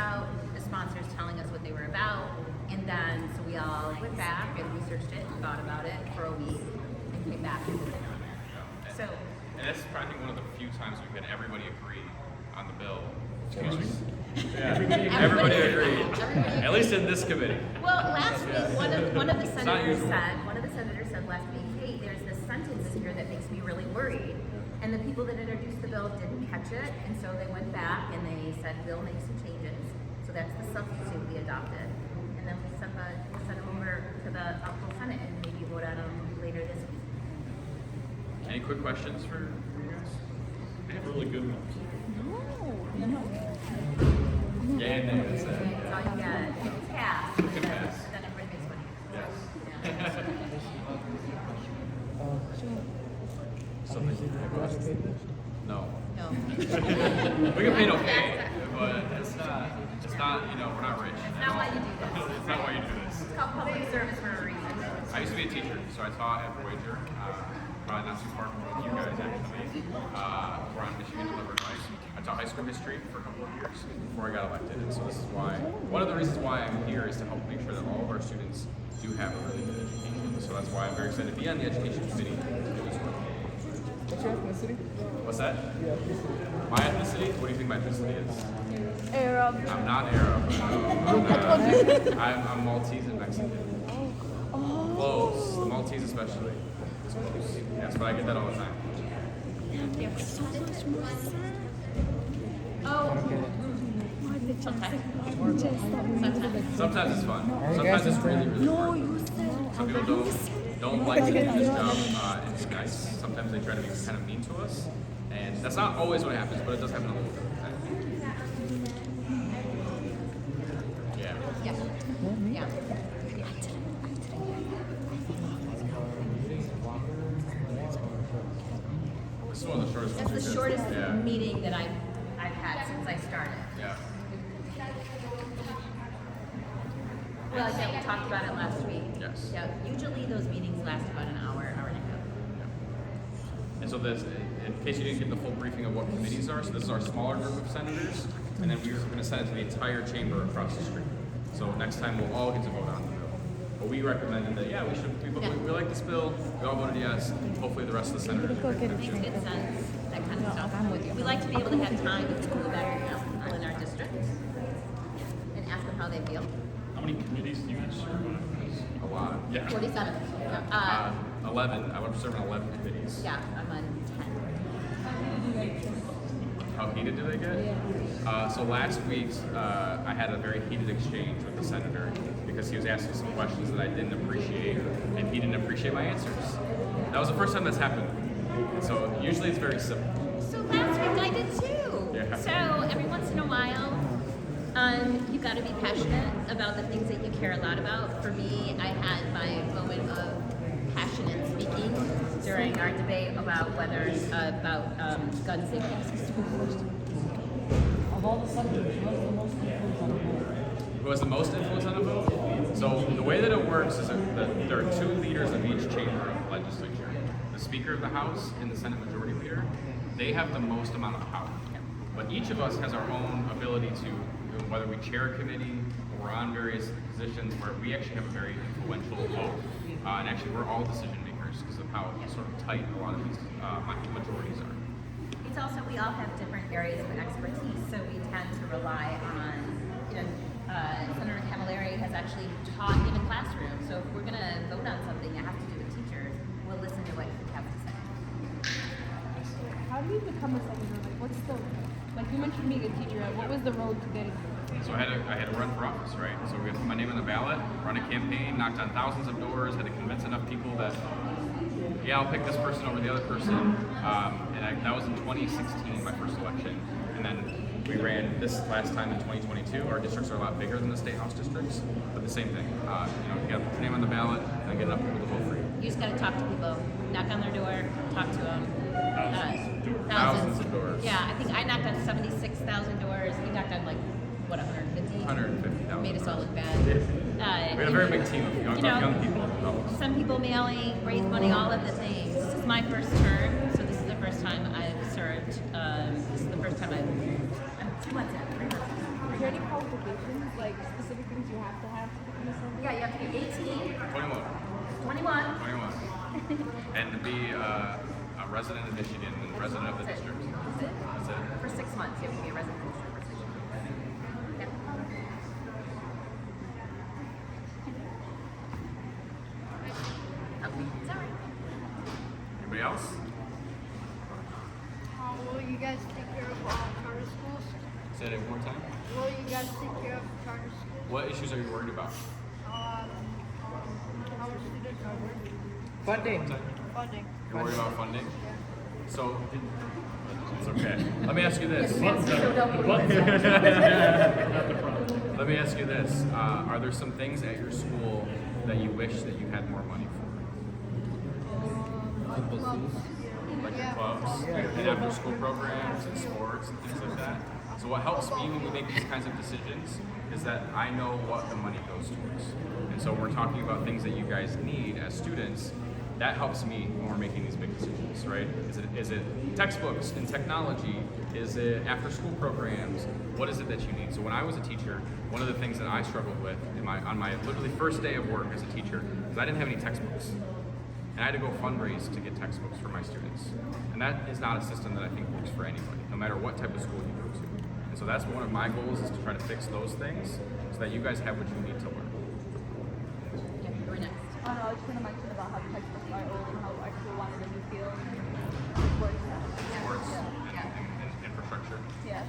about, the sponsors telling us what they were about, and then so we all went back and researched it and thought about it for a week and came back and did it. So, and that's probably one of the few times we've had everybody agree on the bill. Excuse me. Yeah, everybody agreed. At least in this committee. Well, last week one of the senators said last week, hey, there's this sentence in here that makes me really worried. And the people that introduced the bill didn't catch it, and so they went back and they said, we'll make some changes. So that's the substitute we adopted. And then we sent them over to the full Senate and maybe vote on them later this week. Any quick questions for you guys? I have really good ones. Yeah, and then that's it. That's all you got. You can pass, and then everybody makes money. Yes. No. No. We get paid okay, but it's not, we're not rich. That's not why you do this. It's not why you do this. It's called public service for a reason. I used to be a teacher, so I taught at Voyager, probably not too far from you guys actually. We're on Michigan Illinois. I taught high school history for a couple of years before I got elected, and so this is why, one of the reasons why I'm here is to help make sure that all of our students do have a really good education. So that's why I'm very excited to be on the education committee to do this work. What's your ethnicity? What's that? My ethnicity? What do you think my ethnicity is? Arab. I'm not Arab. I'm Maltese and Mexican. Close. The Maltese especially. It's close. Yes, but I get that all the time. Sometimes it's fun. Sometimes it's really, really hard. Some people don't like to do this job and be nice. Sometimes they try to be kind of mean to us. And that's not always what happens, but it does happen a little bit. Yeah. Yeah. This is one of the shortest That's ones. the shortest Yeah. meeting that I've had since I started. Yeah. Well, yeah, we talked about it last week. Yes. Yeah, usually those meetings last about an hour and a half. Yeah. And so this, in case you didn't get the full briefing of what committees are, so this is our smaller group of senators, and then we're going to send it to the entire chamber across the street. So next time we'll all get to vote on the bill. But we recommended that, yeah, we like this bill, we all voted yes, hopefully the rest of the senators. Makes good sense, that kind of stuff. We like to be able to have time to go back and ask people in our district and ask them how they feel. How many committees do you guys serve on? A lot. Yeah. 47. 11. I would serve on 11 committees. Yeah, I'm on 10. How heated do they get? So last week, I had a very heated exchange with the senator because he was asking some questions that I didn't appreciate, and he didn't appreciate my answers. That was the first time that's happened. And so usually it's very simple. So last week I did too. Yeah. So every once in a while, you've got to be passionate about the things that you care a lot about. For me, I had my moment of passionate speaking during our debate about gun safety. Of all the subjects, what's the most influence on the vote? Who has the most influence on a vote? So the way that it works is that there are two leaders of each chamber of legislature. The Speaker of the House and the Senate Majority Leader. They have the most amount of power. But each of us has our own ability to, whether we chair a committee or we're on various positions where we actually have a very influential vote. And actually we're all decision makers because of how sort of tight a lot of these majorities are. It's also, we all have different areas of expertise, so we tend to rely on, Senator Camilleri has actually taught in a classroom, so if we're going to vote on something that has to do with teachers, we'll listen to what he has to say. How do you become a senator? Like you mentioned being a teacher, what was the road to getting there? So I had to run for office, right? So we had to put my name on the ballot, run a campaign, knocked on thousands of doors, had to convince enough people that, yeah, I'll pick this person over the other person. That was in 2016, my first election. And then we ran this last time in 2022. Our districts are a lot bigger than the state house districts, but the same thing. You got to put your name on the ballot and get enough people to vote for you. You just got to talk to people, knock on their door, talk to them. Thousands of doors. Yeah, I think I knocked on 76,000 doors. He knocked on 150? 150,000. Made us all look bad. We had a very big team of young people. Some people mailing, raise money, all of the things. This is my first term, so this is the first time I've served. This is the first time I'm 2 months in, 3 months in. there any qualifications, like specific things you have to become a senator? Yeah, you have to be 18, 21. 21. 21. And to be a resident of Michigan and resident of the That's it. district. That's it. That's it. For 6 months, you have to be a resident of the district for 6 months. Yeah. Okay, is that right? Anybody else? Will you guys take care of charter schools? Say that one more time. Will you guys take care of charter schools? What issues are you worried about? How our students are working. Funding. Funding. You're worried about funding? So, it's okay. Let me ask you this. Let me ask you this. Are there some things at your school that you wish that you had more money for? Like your clubs, and after school programs and sports and things like that. So what helps me when we make these kinds of decisions is that I know what the money goes towards. And so when we're talking about things that you guys need as students, that helps me when we're making these big decisions, right? Is it textbooks and technology? Is it after school programs? What is it that you need? So when I was a teacher, one of the things that I struggled with on my literally first day of work as a teacher is I didn't have any textbooks. And I had to go fundraise to get textbooks for my students. And that is not a system that I think works for anybody, no matter what type of school you go to. And so that's one of my goals, is to try to fix those things so that you guys have what you need to learn. Yeah, going next. I don't know, I just want to mention about how textbooks are old and how I actually wanted a new field. Sports. Sports Yeah. and infrastructure. Yeah.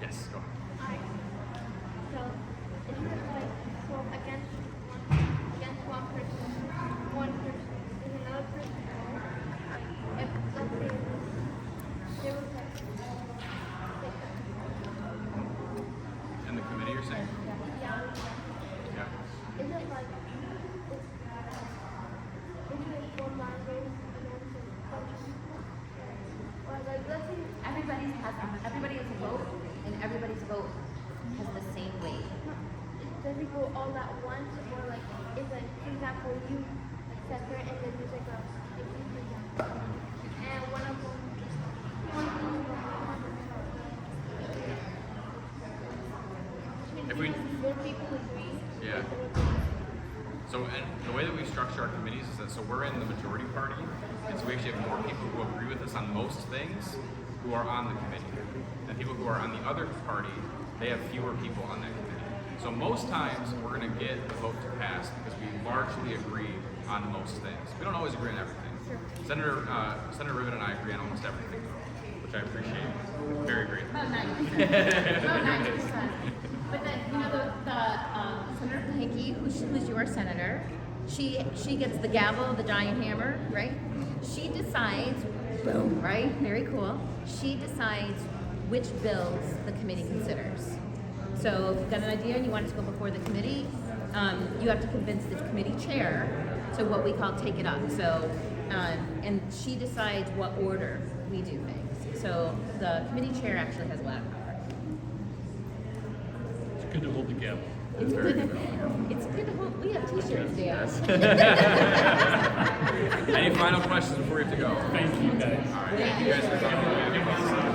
Yes, go ahead. So, if you like swap against one person, is another person. If let's say there was like And the committee you're saying? yeah, Yeah. is it like between one line race against a bunch or like let's say Everybody has a vote, and everybody's vote has the same weight. does it go all at once or like is like for example you like separate and then there's like a and one of them If we- more people agree. Yeah. So, and the way that we structure our committees is that, so we're in the majority party, and so we actually have more people who agree with us on most things who are on the committee. And people who are on the other party, they have fewer people on that committee. So most times, we're gonna get the vote to pass because we largely agree on most things. We don't always agree on everything. Senator Rivet and I agree on almost everything, though, which I appreciate very greatly. About 90%. About 90%. But then, you know, Senator Hickey, who's your senator, she gets the gavel, the giant hammer, right? She decides, boom, right? Very cool. She decides which bills the committee considers. So if you've got an idea and you want it to go before the committee, you have to convince the committee chair to what we call take it up. So, and she decides what order we do things. So the committee chair actually has a lot of power. It's good to hold the gavel. It's good. It's good to hold. We have T-shirts, Dan. Any final questions before we have to go? Thank you guys. All right, thank you guys for coming.